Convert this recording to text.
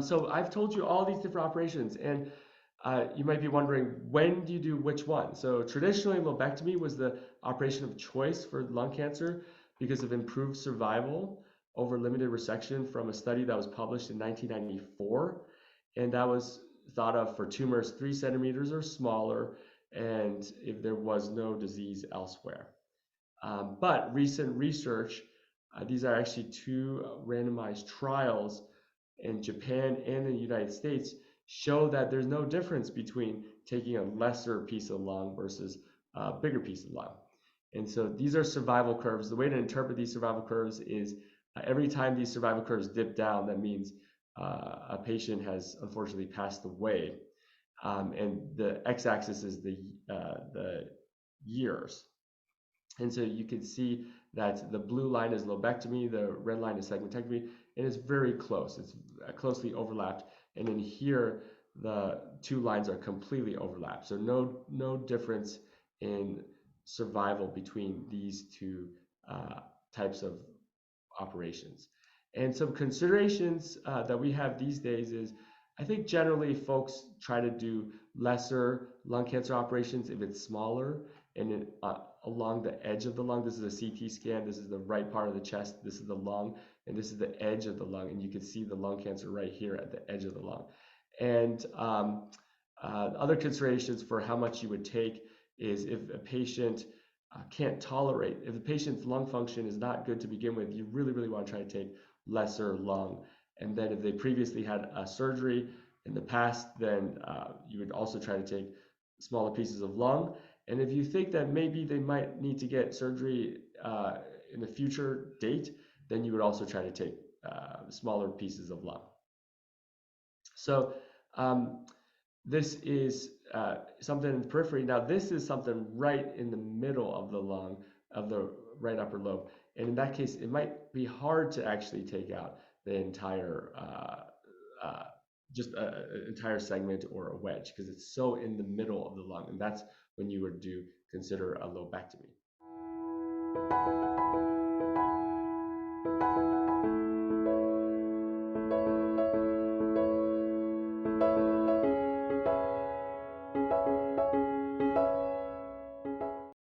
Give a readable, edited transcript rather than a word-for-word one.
So I've told you all these different operations, and you might be wondering, when do you do which one? So traditionally, lobectomy was the operation of choice for lung cancer because of improved survival over limited resection from a study that was published in 1994. And that was thought of for tumors 3 centimeters or smaller, and if there was no disease elsewhere. But recent research, these are actually two randomized trials in Japan and in the United States, show that there's no difference between taking a lesser piece of lung versus a bigger piece of lung. And so these are survival curves. The way to interpret these survival curves is every time these survival curves dip down, that means a patient has unfortunately passed away. And the x-axis is the years. And so you can see that the blue line is lobectomy, the red line is segmentectomy, and it's very close. It's closely overlapped. And in here, the two lines are completely overlapped. So no difference in survival between these two types of operations. And some considerations that we have these days is, I think generally folks try to do lesser lung cancer operations if it's smaller and along the edge of the lung. This is a CT scan. This is the right part of the chest. This is the lung, and this is the edge of the lung. And you can see the lung cancer right here at the edge of the lung. And other considerations for how much you would take is if a patient can't tolerate, if the patient's lung function is not good to begin with, you really want to try to take lesser lung. And then if they previously had a surgery in the past, then you would also try to take smaller pieces of lung. And if you think that maybe they might need to get surgery in a future date, then you would also try to take smaller pieces of lung. So this is something in the periphery. Now this is something right in the middle of the lung, of the right upper lobe. And in that case, it might be hard to actually take out the entire, just an entire segment or a wedge, because it's so in the middle of the lung. And that's when you would consider a lobectomy.